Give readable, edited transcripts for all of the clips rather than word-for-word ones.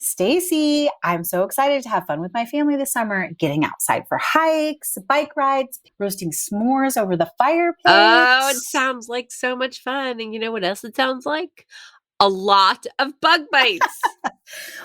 Stacy, I'm so excited to have fun with my family this summer, getting outside for hikes, bike rides, roasting s'mores over the fire Oh, pit. it sounds like so much fun. And you know what else it sounds like? A lot of bug bites.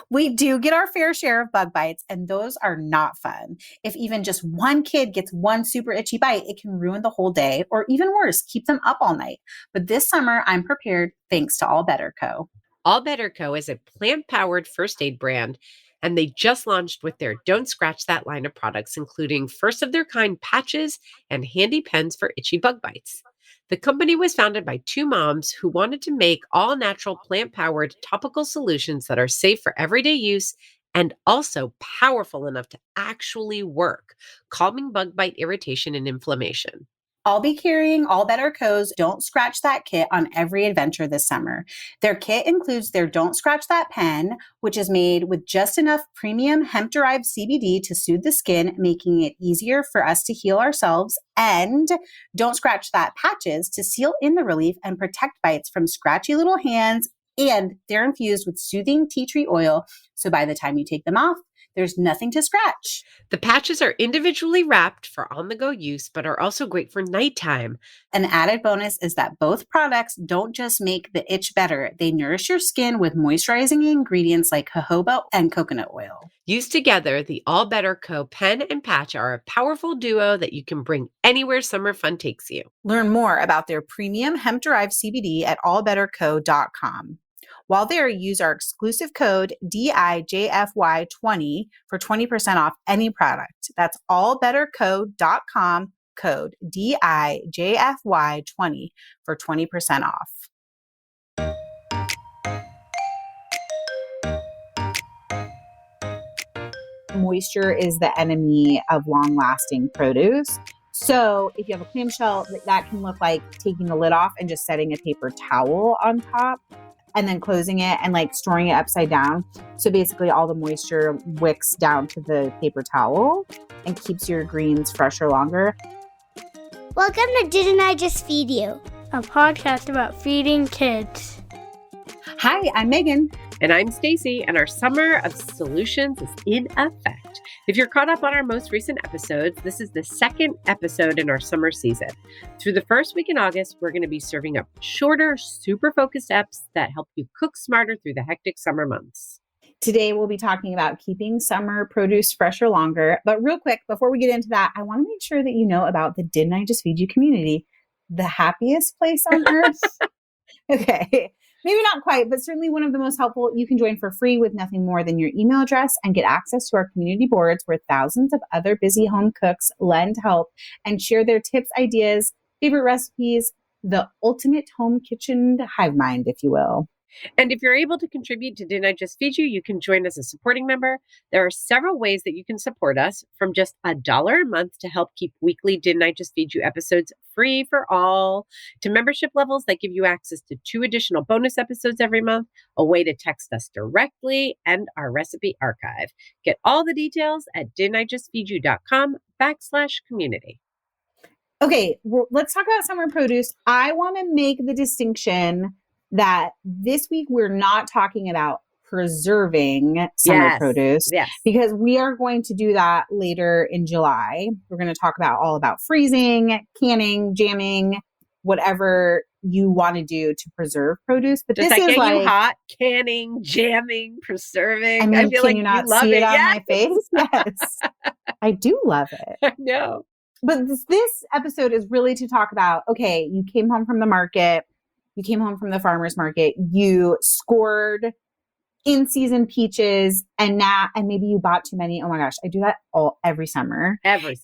We do get our fair share of bug bites, and those are not fun. If even just one kid gets one super itchy bite, it can ruin the whole day, or even worse, keep them up all night. But this summer, I'm prepared thanks to All Better Co. All Better Co. is a plant-powered first aid brand, and they just launched with their Don't Scratch That line of products, including first-of-their-kind patches and handy pens for itchy bug bites. The company was founded by two moms who wanted to make all-natural plant-powered topical solutions that are safe for everyday use and also powerful enough to actually work, calming bug bite irritation and inflammation. I'll be carrying All Better Co.'s Don't Scratch That kit on every adventure this summer. Their kit includes their Don't Scratch That pen, which is made with just enough premium hemp-derived CBD to soothe the skin, making it easier for us to heal ourselves, and Don't Scratch That patches to seal in the relief and protect bites from scratchy little hands, and they're infused with soothing tea tree oil, so by the time you take them off, there's nothing to scratch. The patches are individually wrapped for on-the-go use, but are also great for nighttime. An added bonus is that both products don't just make the itch better, they nourish your skin with moisturizing ingredients like jojoba and coconut oil. Used together, the All Better Co. pen and patch are a powerful duo that you can bring anywhere summer fun takes you. Learn more about their premium hemp-derived CBD at allbetterco.com. While there, use our exclusive code DIJFY20 for 20% off any product. That's allbetterco.com, code DIJFY20 for 20% off. Moisture is the enemy of long-lasting produce. So if you have a clamshell, that can look like taking the lid off and just setting a paper towel on top, and then closing it and like storing it upside down. So basically all the moisture wicks down to the paper towel and keeps your greens fresher longer. Welcome to Didn't I Just Feed You? A podcast about feeding kids. Hi, I'm Megan. And I'm Stacy, and our summer of solutions is in effect. If you're caught up on our most recent episodes, this is the second episode in our summer season. Through the first week in August, we're going to be serving up shorter, super focused eps that help you cook smarter through the hectic summer months. Today, we'll be talking about keeping summer produce fresher longer. But real quick, before we get into that, I want to make sure that you know about the Didn't I Just Feed You community, the happiest place on earth. Okay. Maybe not quite, but certainly one of the most helpful. You can join for free with nothing more than your email address and get access to our community boards where thousands of other busy home cooks lend help and share their tips, ideas, favorite recipes, the ultimate home kitchen hive mind, if you will. And if you're able to contribute to Didn't I Just Feed You, you can join as a supporting member. There are several ways that you can support us, from just $1 a month to help keep weekly Didn't I Just Feed You episodes free for all, to membership levels that give you access to 2 additional bonus episodes every month, a way to text us directly, and our recipe archive. Get all the details at didn'tijustfeedyou.com/community. Okay, let's talk about summer produce. I want to make the distinction that this week we're not talking about preserving summer produce, because we are going to do that later in July. We're going to talk all about freezing, canning, jamming, whatever you want to do to preserve produce. But does this that is get you hot? Canning, jamming, preserving. I mean, I feel can like you not love see it on yeah. my face? Yes, I do love it. I know. But this episode is really to talk about, okay, you came home from the market. You came home from the farmer's market, you scored in-season peaches, and maybe you bought too many. Oh my gosh, I do that every summer. Every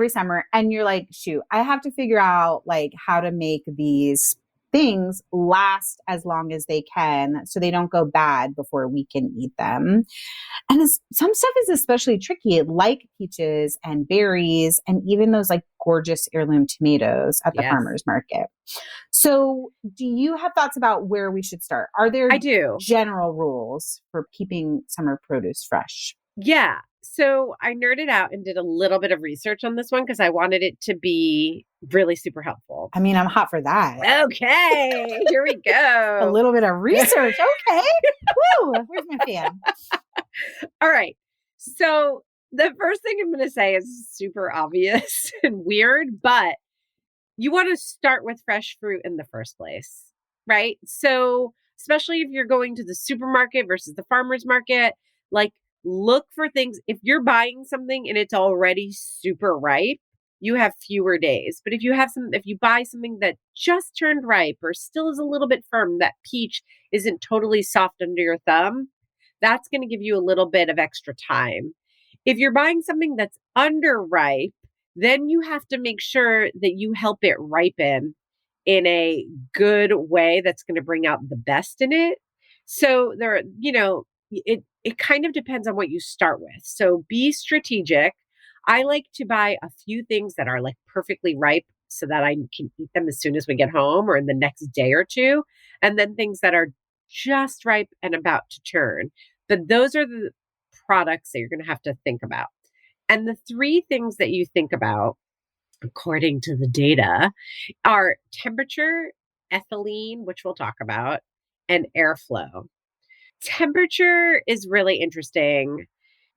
summer. And you're like, shoot, I have to figure out like how to make these things last as long as they can so they don't go bad before we can eat them. And some stuff is especially tricky, like peaches and berries and even those like gorgeous heirloom tomatoes at the farmer's market. So do you have thoughts about where we should start? Are there general rules for keeping summer produce fresh? Yeah. So I nerded out and did a little bit of research on this one because I wanted it to be really super helpful. I mean, I'm hot for that. Okay. Here we go. A little bit of research. Okay. Woo. Where's my fan? All right. So the first thing I'm going to say is super obvious and weird, but you want to start with fresh fruit in the first place, right? So, especially if you're going to the supermarket versus the farmer's market, like look for things. If you're buying something and it's already super ripe, you have fewer days. But if you buy something that just turned ripe or still is a little bit firm, that peach isn't totally soft under your thumb, that's going to give you a little bit of extra time. If you're buying something that's underripe, then you have to make sure that you help it ripen in a good way that's going to bring out the best in it. So it kind of depends on what you start with. So be strategic. I like to buy a few things that are like perfectly ripe so that I can eat them as soon as we get home or in the next day or two. And then things that are just ripe and about to turn. But those are the products that you're going to have to think about. And the three things that you think about, according to the data, are temperature, ethylene, which we'll talk about, and airflow. Temperature is really interesting.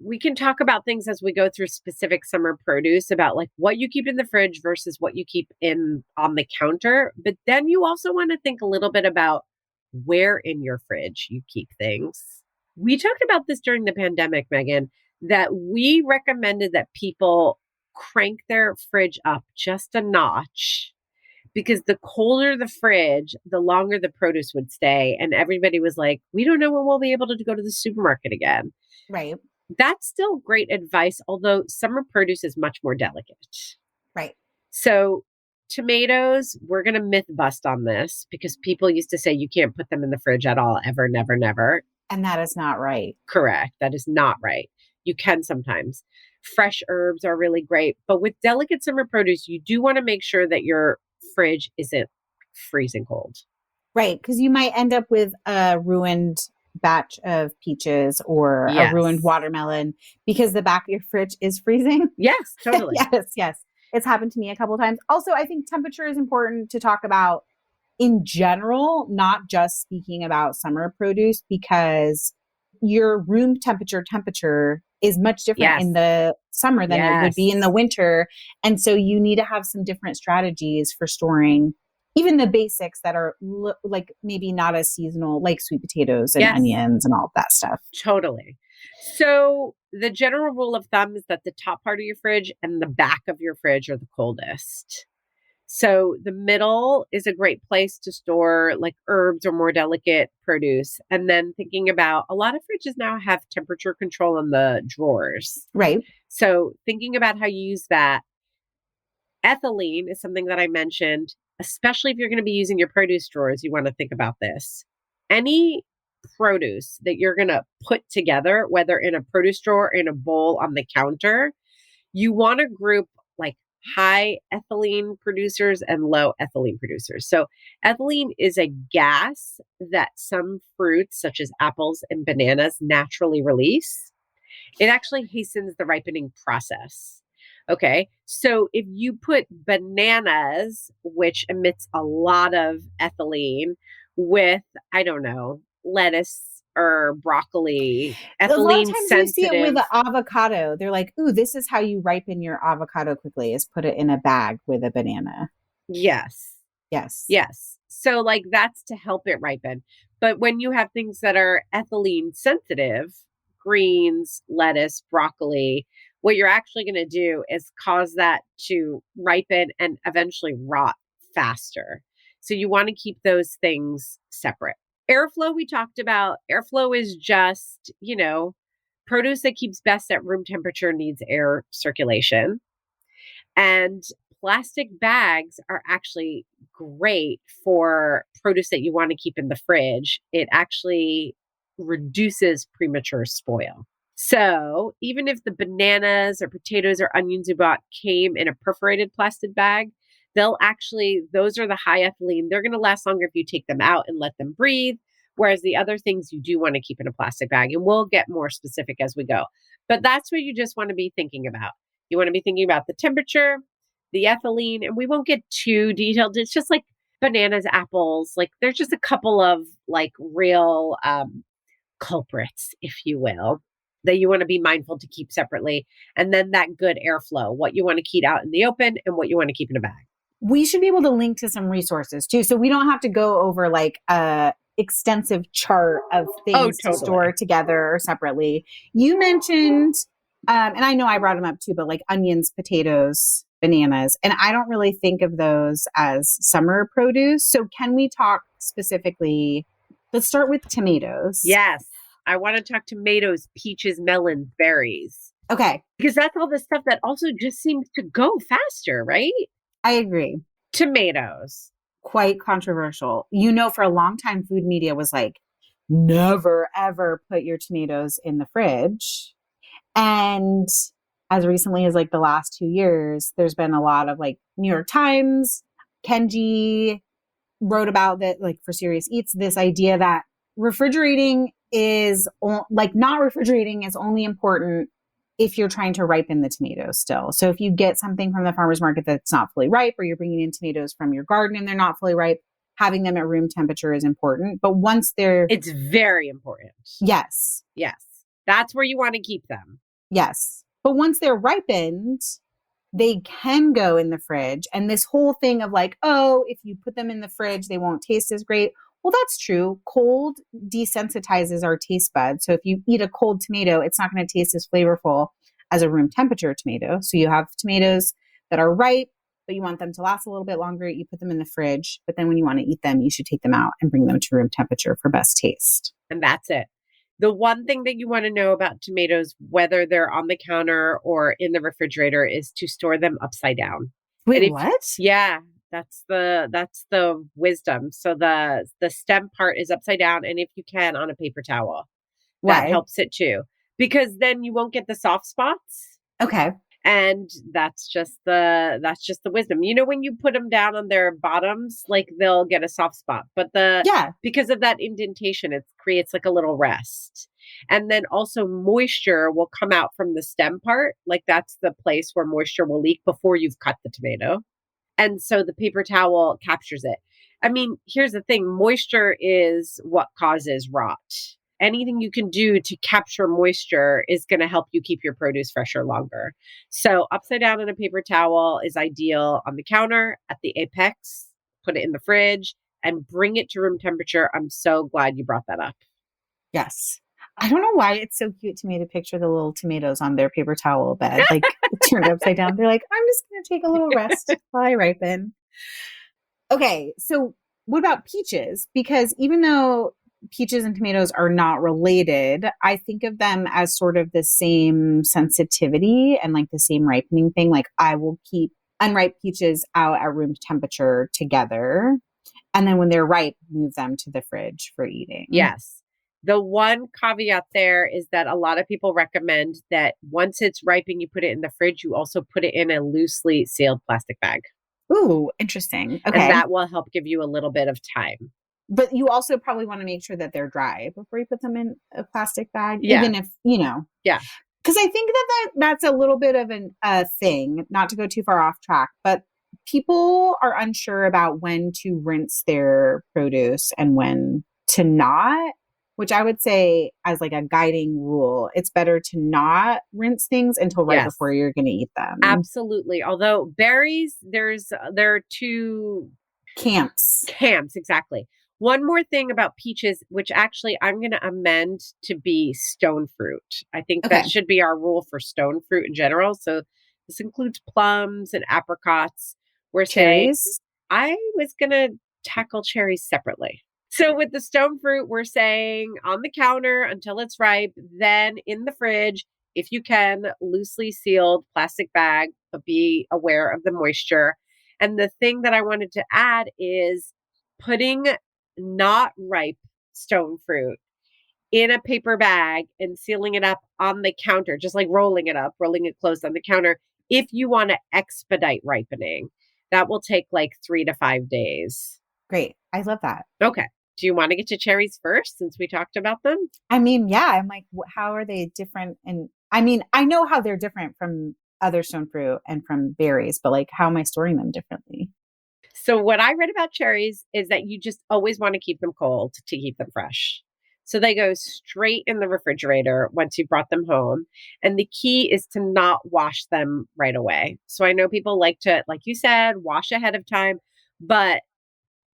We can talk about things as we go through specific summer produce about like what you keep in the fridge versus what you keep in on the counter. But then you also want to think a little bit about where in your fridge you keep things. We talked about this during the pandemic, Megan, that we recommended that people crank their fridge up just a notch because the colder the fridge, the longer the produce would stay. And everybody was like, we don't know when we'll be able to go to the supermarket again. Right. That's still great advice, although summer produce is much more delicate. Right. So tomatoes, we're going to myth bust on this because people used to say you can't put them in the fridge at all, ever, never, never. And that is not right. Correct. That is not right. You can sometimes. Fresh herbs are really great. But with delicate summer produce, you do want to make sure that your fridge isn't freezing cold. Right. Because you might end up with a ruined batch of peaches or a ruined watermelon because the back of your fridge is freezing. Yes, totally. Yes. It's happened to me a couple of times. Also, I think temperature is important to talk about in general, not just speaking about summer produce, because your room temperature is much different in the summer than it would be in the winter. And so you need to have some different strategies for storing even the basics that are like maybe not as seasonal, like sweet potatoes and onions and all of that stuff. Totally. So the general rule of thumb is that the top part of your fridge and the back of your fridge are the coldest. So the middle is a great place to store like herbs or more delicate produce. And then thinking about a lot of fridges now have temperature control in the drawers. Right. So thinking about how you use that. Ethylene is something that I mentioned, especially if you're going to be using your produce drawers, you want to think about this. Any produce that you're going to put together, whether in a produce drawer or in a bowl on the counter, you want to group like high ethylene producers and low ethylene producers. So ethylene is a gas that some fruits, such as apples and bananas, naturally release. It actually hastens the ripening process. Okay, so if you put bananas, which emits a lot of ethylene, with, I don't know, lettuce or broccoli, ethylene a lot of times sensitive. You see it with the avocado. They're like, ooh, this is how you ripen your avocado quickly, is put it in a bag with a banana. Yes. So like that's to help it ripen. But when you have things that are ethylene sensitive, greens, lettuce, broccoli, what you're actually going to do is cause that to ripen and eventually rot faster. So you want to keep those things separate. Airflow, we talked about. Airflow is just, produce that keeps best at room temperature needs air circulation. And plastic bags are actually great for produce that you want to keep in the fridge. It actually reduces premature spoil. So even if the bananas or potatoes or onions you bought came in a perforated plastic bag, those are the high ethylene. They're going to last longer if you take them out and let them breathe. Whereas the other things you do want to keep in a plastic bag, and we'll get more specific as we go. But that's what you just want to be thinking about. You want to be thinking about the temperature, the ethylene, and we won't get too detailed. It's just like bananas, apples. Like there's just a couple of like real culprits, if you will, that you want to be mindful to keep separately. And then that good airflow, what you want to keep out in the open and what you want to keep in a bag. We should be able to link to some resources too. So we don't have to go over like a extensive chart of things to store together or separately. You mentioned, and I know I brought them up too, but like onions, potatoes, bananas, and I don't really think of those as summer produce. So can we talk specifically? Let's start with tomatoes. Yes. I want to talk tomatoes, peaches, melons, berries. Okay. Because that's all the stuff that also just seems to go faster, right? I agree. Tomatoes. Quite controversial. You know, for a long time, food media was like, never, ever put your tomatoes in the fridge. And as recently as like the last 2 years, there's been a lot of like New York Times, Kenji wrote about that, like for Serious Eats, this idea that refrigerating is not refrigerating is only important if you're trying to ripen the tomatoes still. So if you get something from the farmer's market that's not fully ripe, or you're bringing in tomatoes from your garden and they're not fully ripe, having them at room temperature is important. But once it's very important. Yes. Yes. That's where you want to keep them. Yes. But once they're ripened, they can go in the fridge. And this whole thing of like, oh, if you put them in the fridge, they won't taste as great. Well, that's true. Cold desensitizes our taste buds. So if you eat a cold tomato, it's not going to taste as flavorful as a room temperature tomato. So you have tomatoes that are ripe, but you want them to last a little bit longer. You put them in the fridge, but then when you want to eat them, you should take them out and bring them to room temperature for best taste. And that's it. The one thing that you want to know about tomatoes, whether they're on the counter or in the refrigerator, is to store them upside down. Wait, what? Yeah. That's the wisdom. So the stem part is upside down, and if you can, on a paper towel. That helps it too. Because then you won't get the soft spots. Okay. And that's just the wisdom. You know, when you put them down on their bottoms, like they'll get a soft spot. But because of that indentation, it creates like a little rest. And then also moisture will come out from the stem part. Like that's the place where moisture will leak before you've cut the tomato. And so the paper towel captures it. I mean, here's the thing. Moisture is what causes rot. Anything you can do to capture moisture is going to help you keep your produce fresher longer. So upside down in a paper towel is ideal on the counter, at the apex, put it in the fridge, and bring it to room temperature. I'm so glad you brought that up. Yes. I don't know why it's so cute to me to picture the little tomatoes on their paper towel bed, like turned upside down. They're like, I'm just going to take a little rest while I ripen. Okay. So what about peaches? Because even though peaches and tomatoes are not related, I think of them as sort of the same sensitivity and like the same ripening thing. Like I will keep unripe peaches out at room temperature together. And then when they're ripe, move them to the fridge for eating. Yes. The one caveat there is that a lot of people recommend that once it's ripe and you put it in the fridge, you also put it in a loosely sealed plastic bag. Ooh, interesting. Okay. And that will help give you a little bit of time. But you also probably want to make sure that they're dry before you put them in a plastic bag, Yeah. even if, you know. Yeah. Because I think that's a little bit of a thing, not to go too far off track, but people are unsure about when to rinse their produce and when to not, which I would say as like a guiding rule, it's better to not rinse things until right before you're going to eat them. Absolutely. Although berries, there are two camps. Exactly. One more thing about peaches, which actually I'm going to amend to be stone fruit. I think that should be our rule for stone fruit in general. So this includes plums and apricots. We're cherries. I was going to tackle cherries separately. So with the stone fruit, we're saying on the counter until it's ripe, then in the fridge, if you can, loosely sealed plastic bag, but be aware of the moisture. And the thing that I wanted to add is putting not ripe stone fruit in a paper bag and sealing it up on the counter, just like rolling it closed on the counter. If you want to expedite ripening, that will take like 3 to 5 days. Great. I love that. Okay. Do you want to get to cherries first since we talked about them? I mean, yeah. I'm like, how are they different? And I mean, I know how they're different from other stone fruit and from berries, but like, how am I storing them differently? So what I read about cherries is that you just always want to keep them cold to keep them fresh. So they go straight in the refrigerator once you brought them home. And the key is to not wash them right away. So I know people like to, like you said, wash ahead of time, but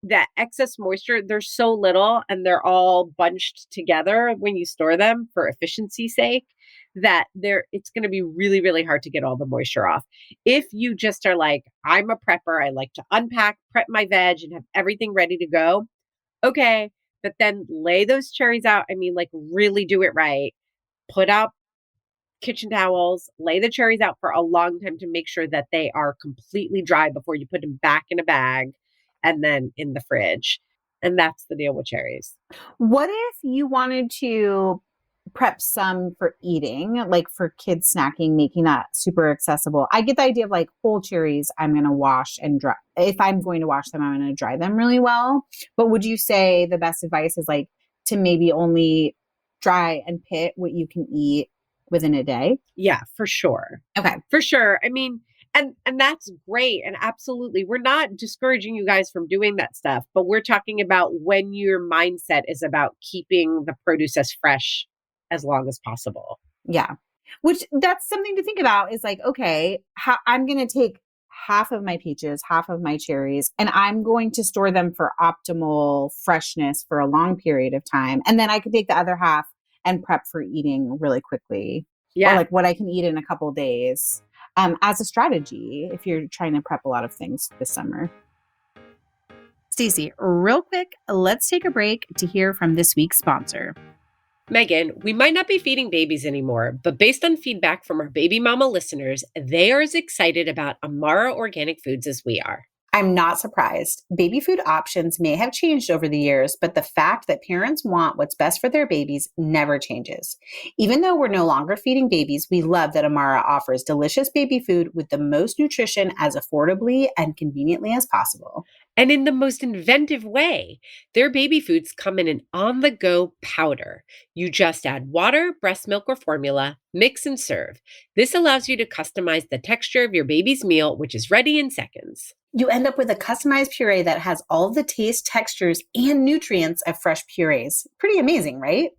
that excess moisture, there's so little and they're all bunched together when you store them for efficiency's sake that it's going to be really, really hard to get all the moisture off. If you just are like, I'm a prepper, I like to unpack, prep my veg and have everything ready to go. Okay. But then lay those cherries out. I mean, like really do it right. Put out kitchen towels, lay the cherries out for a long time to make sure that they are completely dry before you put them back in a bag and then in the fridge. And that's the deal with cherries. What if you wanted to prep some for eating, like for kids snacking, making that super accessible? I get the idea of like whole cherries, I'm going to wash and dry. If I'm going to wash them, I'm going to dry them really well. But would you say the best advice is like to maybe only dry and pit what you can eat within a day? Yeah, for sure. Okay. For sure. I mean, and that's great. And absolutely, we're not discouraging you guys from doing that stuff, but we're talking about when your mindset is about keeping the produce as fresh as long as possible. Yeah. Which that's something to think about is like, okay, I'm going to take half of my peaches, half of my cherries, and I'm going to store them for optimal freshness for a long period of time. And then I can take the other half and prep for eating really quickly. Yeah. Or like what I can eat in a couple of days as a strategy if you're trying to prep a lot of things this summer. Stacey, real quick, let's take a break to hear from this week's sponsor. Megan, we might not be feeding babies anymore, but based on feedback from our baby mama listeners, they are as excited about Amara Organic Foods as we are. I'm not surprised. Baby food options may have changed over the years, but the fact that parents want what's best for their babies never changes. Even though we're no longer feeding babies, we love that Amara offers delicious baby food with the most nutrition as affordably and conveniently as possible. And in the most inventive way, their baby foods come in an on-the-go powder. You just add water, breast milk, or formula, mix and serve. This allows you to customize the texture of your baby's meal, which is ready in seconds. You end up with a customized puree that has all the taste, textures, and nutrients of fresh purees. Pretty amazing, right?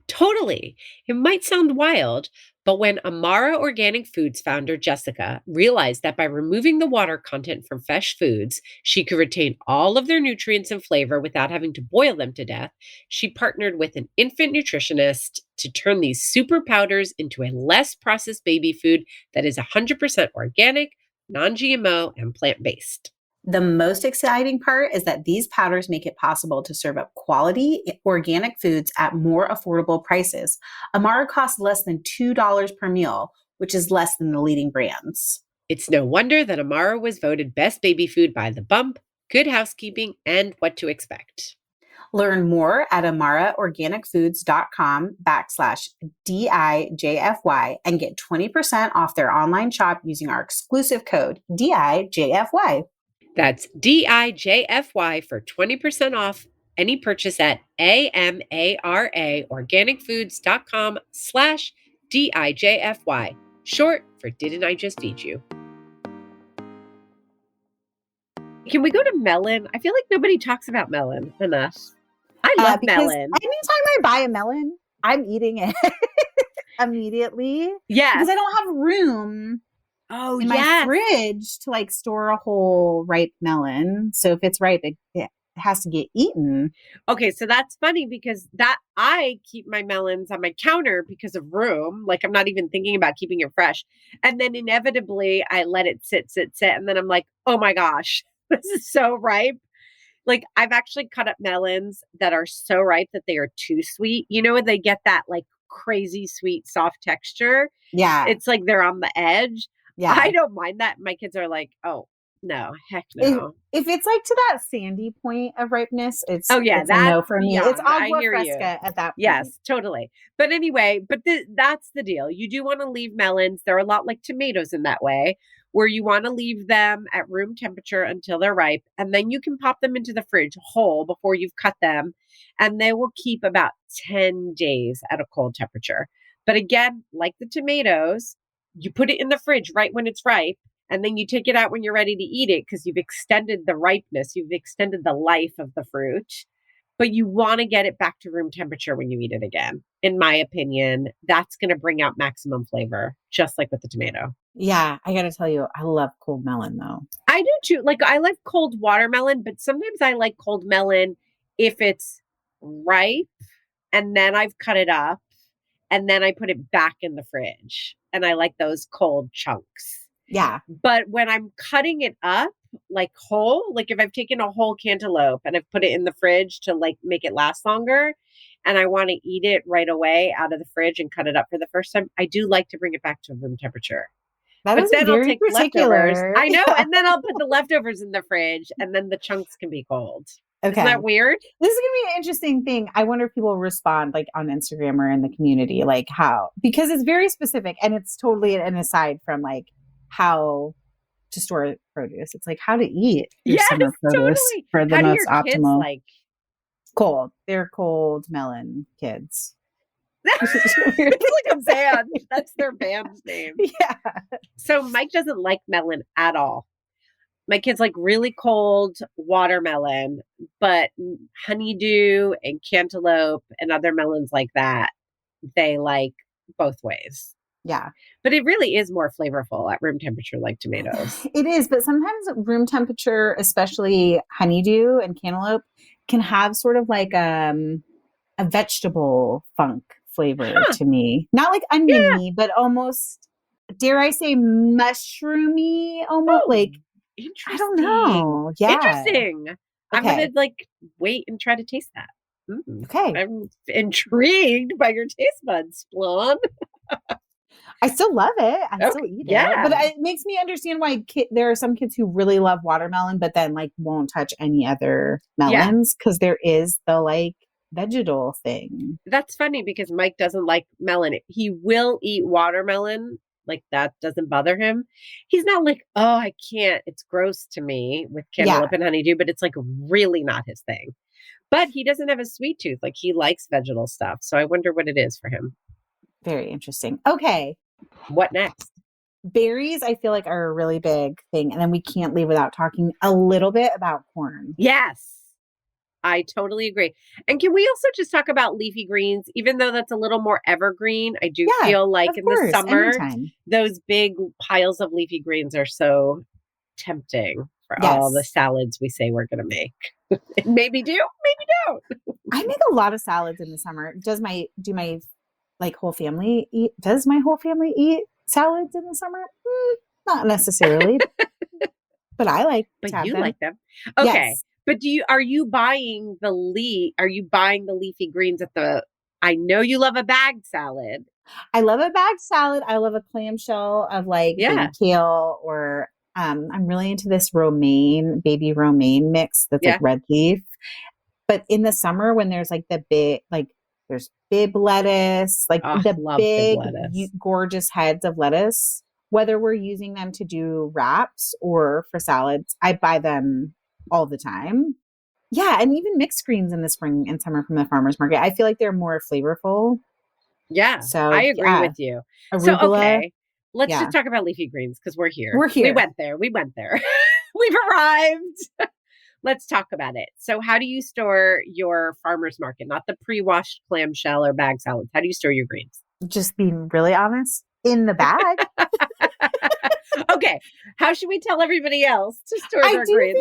Totally. It might sound wild, but when Amara Organic Foods founder Jessica realized that by removing the water content from fresh foods, she could retain all of their nutrients and flavor without having to boil them to death, she partnered with an infant nutritionist to turn these super powders into a less processed baby food that is 100% organic, non-GMO, and plant-based. The most exciting part is that these powders make it possible to serve up quality organic foods at more affordable prices. Amara costs less than $2 per meal, which is less than the leading brands. It's no wonder that Amara was voted best baby food by The Bump, Good Housekeeping, and What to Expect. Learn more at amaraorganicfoods.com/DIJFY and get 20% off their online shop using our exclusive code DIJFY. That's DIJFY for 20% off any purchase at amaraorganicfoods.com/DIJFY, short for Didn't I Just Feed You? Can we go to melon? I feel like nobody talks about melon enough. I love melon. Anytime I buy a melon, I'm eating it immediately. Yes. Because I don't have room in my fridge to like store a whole ripe melon. So if it's ripe, it has to get eaten. Okay, so that's funny because I keep my melons on my counter because of room. Like I'm not even thinking about keeping it fresh. And then inevitably I let it sit. And then I'm like, oh my gosh, this is so ripe. Like I've actually cut up melons that are so ripe that they are too sweet. You know, they get that like crazy sweet, soft texture. Yeah. It's like they're on the edge. Yeah. I don't mind that. My kids are like, oh, no, heck no. If it's like to that sandy point of ripeness, it's a no for me. Beyond. It's agua fresca at that point. Yes, totally. But anyway, that's the deal. You do want to leave melons. They're a lot like tomatoes in that way, where you want to leave them at room temperature until they're ripe. And then you can pop them into the fridge whole before you've cut them. And they will keep about 10 days at a cold temperature. But again, like the tomatoes, you put it in the fridge right when it's ripe. And then you take it out when you're ready to eat it because you've extended the ripeness. You've extended the life of the fruit. but you want to get it back to room temperature when you eat it again. In my opinion, that's going to bring out maximum flavor, just like with the tomato. Yeah, I got to tell you, I love cold melon though. I do too. Like I like cold watermelon, but sometimes I like cold melon if it's ripe and then I've cut it up and then I put it back in the fridge. And I like those cold chunks. Yeah. But when I'm cutting it up like whole, like if I've taken a whole cantaloupe and I've put it in the fridge to like make it last longer and I want to eat it right away out of the fridge and cut it up for the first time, I do like to bring it back to room temperature. That But is then I'll very take particular. leftovers. I know. And then I'll put the leftovers in the fridge and then the chunks can be cold. Okay. Isn't that weird? This is going to be an interesting thing. I wonder if people respond like on Instagram or in the community, like how, because it's very specific and it's totally an aside from like how to store produce. It's like how to eat your Yes, summer produce totally. for the How do most your kids optimal. like? Cold. They're cold melon kids. It's like a band. That's their band's name. Yeah. So Mike doesn't like melon at all. My kids like really cold watermelon, but honeydew and cantaloupe and other melons like that, they like both ways. Yeah. But it really is more flavorful at room temperature like tomatoes. It is, but sometimes room temperature, especially honeydew and cantaloupe, can have sort of like a vegetable funk flavor to me. Not like oniony, but almost, dare I say, mushroomy, almost like, Interesting. I don't know. Yeah. Interesting. I'm Okay. going to like wait and try to taste that. Okay. I'm intrigued by your taste buds, Blonde. I still love it. I still Okay, eat yeah. it. But it makes me understand why there are some kids who really love watermelon, but then like won't touch any other melons because there is the like vegetal thing. That's funny because Mike doesn't like melon. He will eat watermelon. Like that doesn't bother him. He's not like, oh, I can't. It's gross to me with cantaloupe and honeydew, but it's like really not his thing. But he doesn't have a sweet tooth. Like he likes vegetal stuff. So I wonder what it is for him. Very interesting. Okay. What next? Berries, I feel like are a really big thing. And then we can't leave without talking a little bit about corn. Yes. I totally agree. And can we also just talk about leafy greens? Even though that's a little more evergreen, I do feel like in the summer, those big piles of leafy greens are so tempting for all the salads we say we're going to make. Maybe do, maybe don't. I make a lot of salads in the summer. Does my whole family eat? Does my whole family eat salads in the summer? Not necessarily, but I like. But you like them, okay? Yes. But are you buying the leafy greens at the? I know you love a bagged salad. I love a bagged salad. I love a clamshell of like baby kale or I'm really into this baby romaine mix that's like red leaf. But in the summer when there's like the big there's Bib lettuce, like the big gorgeous heads of lettuce. Whether we're using them to do wraps or for salads, I buy them all the time. Yeah, and even mixed greens in the spring and summer from the farmer's market. I feel like they're more flavorful. Yeah, so I agree with you. Arugula, so okay, let's just talk about leafy greens because we're here. We're here. We went there. We've arrived. Let's talk about it. So how do you store your farmer's market? Not the pre-washed clamshell or bag salads. How do you store your greens? Just being really honest, in the bag. Okay. How should we tell everybody else to store their greens?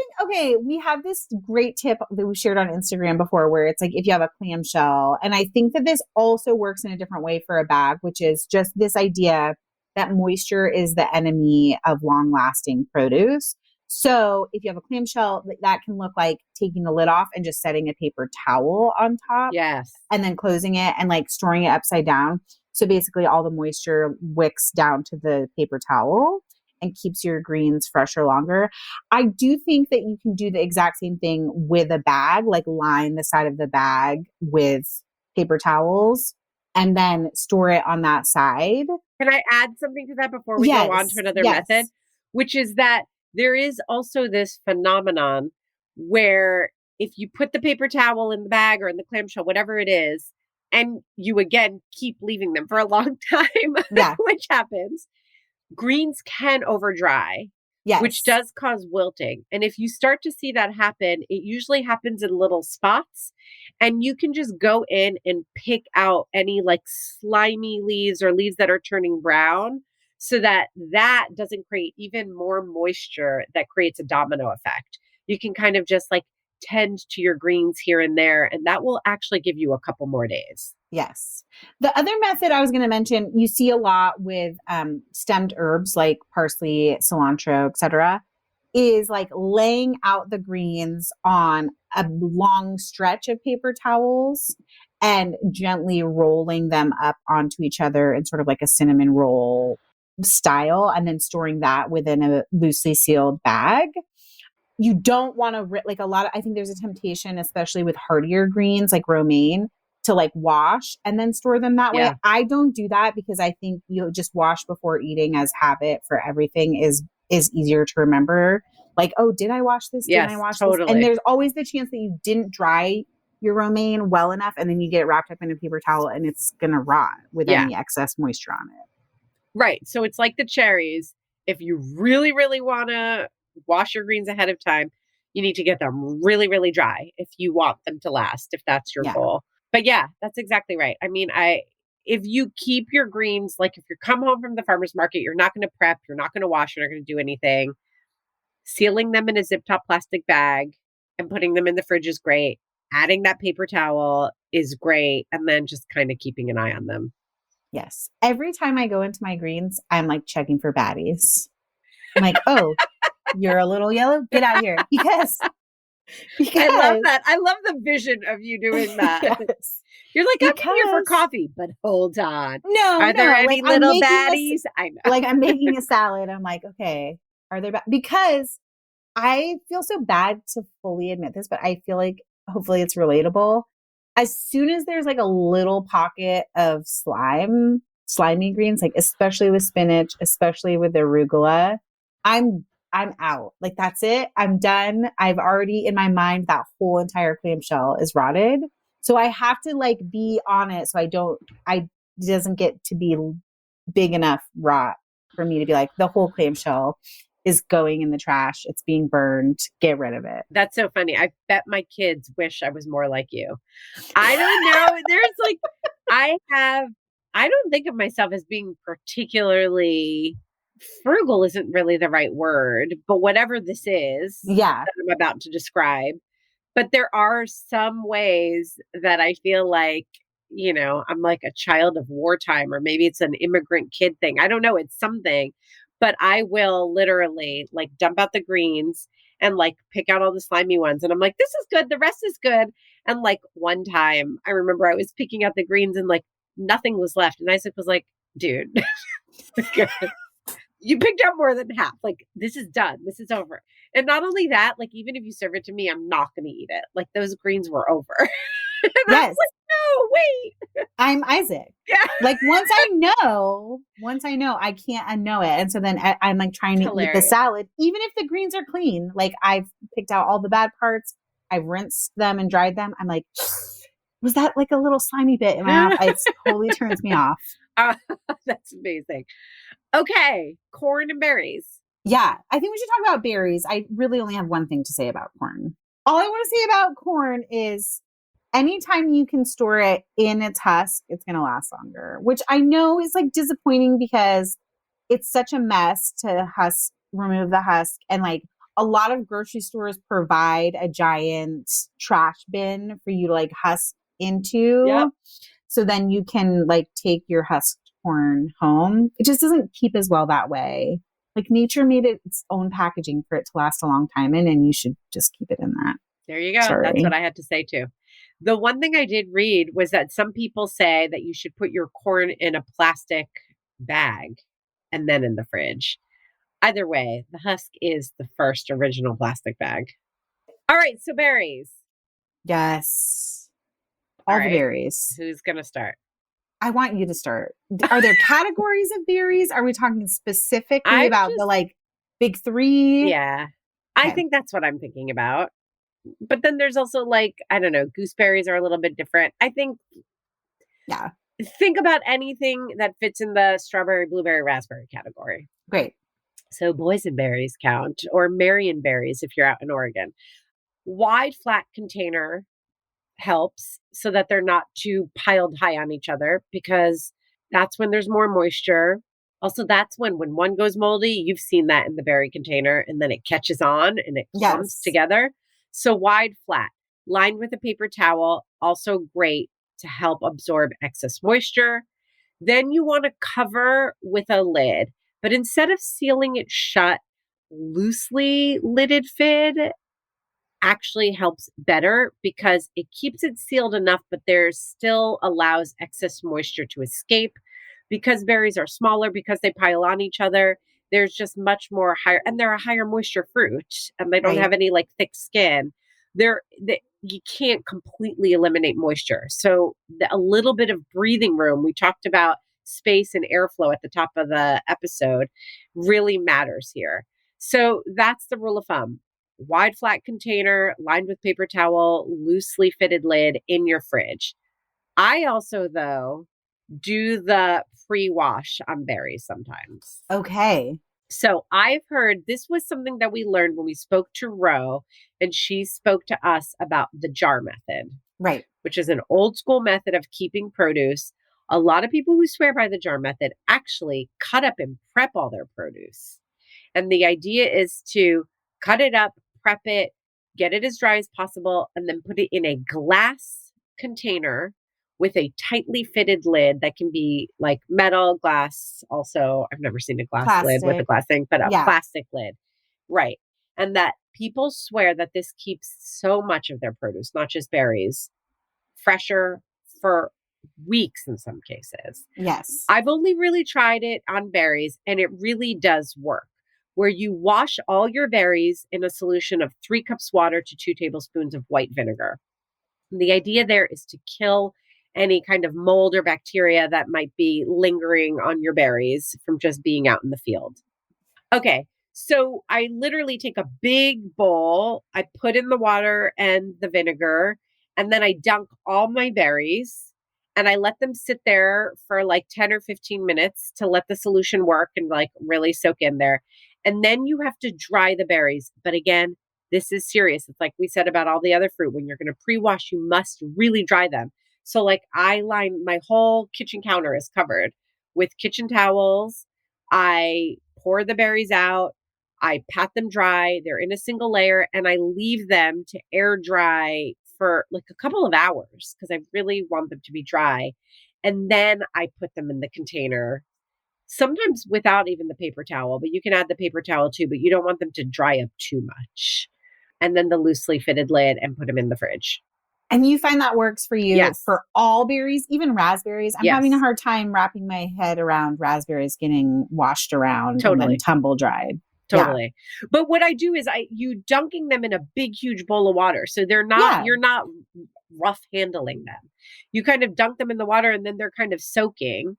We have this great tip that we shared on Instagram before where it's like if you have a clamshell, and I think that this also works in a different way for a bag, which is just this idea that moisture is the enemy of long-lasting produce. So if you have a clamshell, that can look like taking the lid off and just setting a paper towel on top. Yes. And then closing it and like storing it upside down. So basically all the moisture wicks down to the paper towel and keeps your greens fresher longer. I do think that you can do the exact same thing with a bag, like line the side of the bag with paper towels and then store it on that side. Can I add something to that before we go on to another method? Which is that there is also this phenomenon where if you put the paper towel in the bag or in the clamshell, whatever it is, and you again keep leaving them for a long time, which happens, greens can over dry. Yes. which does cause wilting. And if you start to see that happen, it usually happens in little spots. And you can just go in and pick out any like slimy leaves or leaves that are turning brown so that that doesn't create even more moisture that creates a domino effect. You can kind of just like tend to your greens here and there, and that will actually give you a couple more days. Yes. The other method I was going to mention, you see a lot with stemmed herbs like parsley, cilantro, etc., is like laying out the greens on a long stretch of paper towels and gently rolling them up onto each other in sort of like a cinnamon roll style, and then storing that within a loosely sealed bag. You don't want to, like a lot of, I think there's a temptation, especially with hardier greens like romaine, to like wash and then store them that way. I don't do that because I think you just wash before eating as habit for everything is easier to remember. Like, oh, did I wash this? Yes, did I wash totally. this? And there's always the chance that you didn't dry your romaine well enough, and then you get it wrapped up in a paper towel and it's going to rot with any excess moisture on it. Right. So it's like the cherries. If you really, really want to wash your greens ahead of time, you need to get them really, really dry if you want them to last, if that's your goal. But yeah, that's exactly right. I mean, if you keep your greens, like if you come home from the farmer's market, you're not going to prep, you're not going to wash, you're not going to do anything. Sealing them in a zip top plastic bag and putting them in the fridge is great. Adding that paper towel is great. And then just kind of keeping an eye on them. Yes. Every time I go into my greens, I'm like checking for baddies. I'm like, oh, you're a little yellow. Get out here. Because I love that. I love the vision of you doing that. Yes. You're like, I'm here for coffee, but hold on. No, Are there any like, little baddies? I know. Like I'm making a salad. I'm like, okay, are there because I feel so bad to fully admit this, but I feel like hopefully it's relatable. As soon as there's like a little pocket of slimy greens, like especially with spinach, especially with arugula, I'm out. Like that's it. I'm done. I've already in my mind that whole entire clamshell is rotted. So I have to like be on it so it doesn't get to be big enough rot for me to be like the whole clamshell is going in the trash. It's being burned. Get rid of it. That's so funny. I bet my kids wish I was more like you. I don't know. There's like, I don't think of myself as being particularly frugal isn't really the right word, but whatever this is that I'm about to describe. But there are some ways that I feel like, you know, I'm like a child of wartime, or maybe it's an immigrant kid thing. I don't know. It's something. But I will literally like dump out the greens and like pick out all the slimy ones. And I'm like, this is good. The rest is good. And like one time I remember I was picking out the greens and like nothing was left. And Isaac was like, dude, you picked out more than half. Like, this is done. This is over. And not only that, like, even if you serve it to me, I'm not going to eat it. Like, those greens were over. And I was like, no, wait. I'm Isaac. Yeah. Like, once I know, I can't unknow it. And so then I'm like trying to eat the salad, even if the greens are clean. Like, I've picked out all the bad parts. I've rinsed them and dried them. I'm like, was that like a little slimy bit in my mouth? It totally turns me off. That's amazing. Okay, corn and berries. Yeah, I think we should talk about berries. I really only have one thing to say about corn. All I want to say about corn is anytime you can store it in its husk, it's going to last longer, which I know is like disappointing because it's such a mess to remove the husk. And like a lot of grocery stores provide a giant trash bin for you to like husk into. Yep. So then you can like take your husked corn home. It just doesn't keep as well that way. Like nature made it its own packaging for it to last a long time in, and you should just keep it in that. There you go. That's what I had to say too. The one thing I did read was that some people say that you should put your corn in a plastic bag and then in the fridge. Either way, the husk is the first original plastic bag. All right. So berries. Yes. All the berries. Who's going to start? I want you to start. Are there categories of berries? Are we talking specifically about the like big three? Yeah. Okay. I think that's what I'm thinking about. But then there's also like, I don't know, gooseberries are a little bit different. I think, think about anything that fits in the strawberry, blueberry, raspberry category. Great. So boysenberries count, or marionberries if you're out in Oregon. Wide, flat container helps so that they're not too piled high on each other, because that's when there's more moisture. Also, that's when one goes moldy, you've seen that in the berry container, and then it catches on and it clumps Yes. together. So wide, flat, lined with a paper towel, also great to help absorb excess moisture. Then you want to cover with a lid, but instead of sealing it shut, loosely lidded fid actually helps better because it keeps it sealed enough, but there still allows excess moisture to escape. Because berries are smaller, because they pile on each other, there's just much more higher, and they're a higher moisture fruit, and they don't Right. have any like thick skin. You can't completely eliminate moisture. So a little bit of breathing room, we talked about space and airflow at the top of the episode, really matters here. So that's the rule of thumb. Wide, flat container, lined with paper towel, loosely fitted lid in your fridge. I also, though, do the pre-wash on berries sometimes. Okay. So I've heard, this was something that we learned when we spoke to Ro, and she spoke to us about the jar method, Right. which is an old school method of keeping produce. A lot of people who swear by the jar method actually cut up and prep all their produce. And the idea is to cut it up, prep it, get it as dry as possible, and then put it in a glass container with a tightly fitted lid that can be like metal, glass. Also, I've never seen a glass lid with a Plastic. glass thing, but a Yeah. plastic lid. Right. And that people swear that this keeps so much of their produce, not just berries, fresher for weeks in some cases. Yes. I've only really tried it on berries, and it really does work. Where you wash all your berries in a solution of 3 cups water to 2 tablespoons of white vinegar. And the idea there is to kill any kind of mold or bacteria that might be lingering on your berries from just being out in the field. Okay, so I literally take a big bowl, I put in the water and the vinegar, and then I dunk all my berries, and I let them sit there for like 10 or 15 minutes to let the solution work and like really soak in there. And then you have to dry the berries. But again, this is serious. It's like we said about all the other fruit. When you're going to pre-wash, you must really dry them. So like I line, my whole kitchen counter is covered with kitchen towels. I pour the berries out. I pat them dry. They're in a single layer, and I leave them to air dry for like a couple of hours because I really want them to be dry. And then I put them in the container, sometimes without even the paper towel, but you can add the paper towel too, but you don't want them to dry up too much. And then the loosely fitted lid and put them in the fridge. And you find that works for you Yes. for all berries, even raspberries? I'm Yes. having a hard time wrapping my head around raspberries getting washed around and Totally. then tumble dried. Totally. But what I do is you dunking them in a big, huge bowl of water. So they're not, Yeah. you're not rough handling them. You kind of dunk them in the water, and then they're kind of soaking.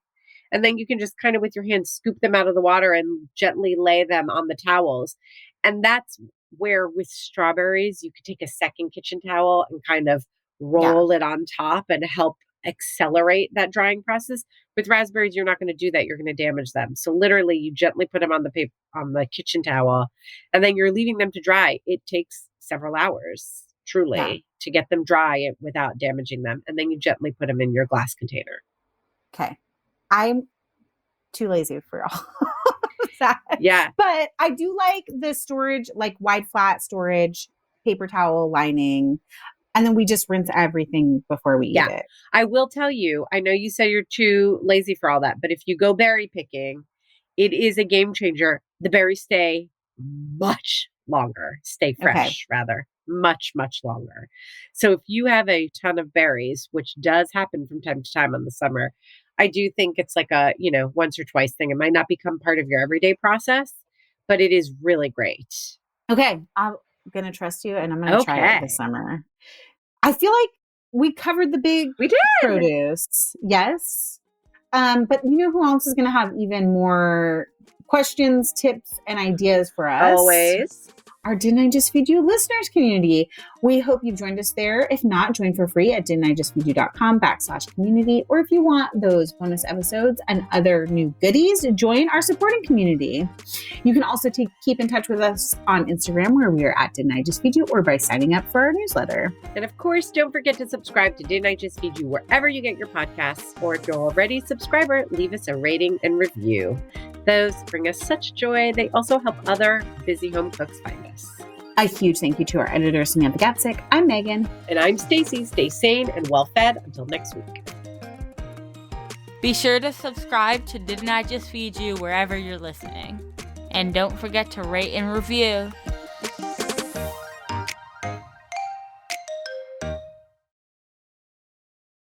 And then you can just kind of with your hands scoop them out of the water and gently lay them on the towels. And that's where with strawberries, you could take a second kitchen towel and kind of roll it on top and help accelerate that drying process. With raspberries, you're not going to do that. You're going to damage them. So literally you gently put them on the kitchen towel, and then you're leaving them to dry. It takes several hours, truly, to get them dry without damaging them. And then you gently put them in your glass container. Okay. I'm too lazy for all of that. Yeah. But I do like the storage, like wide flat storage, paper towel lining. And then we just rinse everything before we eat it. I will tell you, I know you say you're too lazy for all that, but if you go berry picking, it is a game changer. The berries stay much longer, stay fresh, rather, much, much longer. So if you have a ton of berries, which does happen from time to time in the summer, I do think it's like a, once or twice thing. It might not become part of your everyday process, but it is really great. Okay. I'm going to trust you, and I'm going to try it this summer. I feel like we covered the big produce. Yes. But you know who else is going to have even more questions, tips, and ideas for us? Always. our Didn't I Just Feed You listeners community. We hope you've joined us there. If not, join for free at didn'tijustfeedyou.com/community. Or if you want those bonus episodes and other new goodies, join our supporting community. You can also keep in touch with us on Instagram, where we are at Didn't I Just Feed You, or by signing up for our newsletter. And of course, don't forget to subscribe to Didn't I Just Feed You wherever you get your podcasts. Or if you're already a subscriber, leave us a rating and review. Those bring us such joy. They also help other busy home cooks find us. A huge thank you to our editor, Samantha Gatzik. I'm Megan. And I'm Stacy. Stay sane and well-fed until next week. Be sure to subscribe to Didn't I Just Feed You wherever you're listening. And don't forget to rate and review.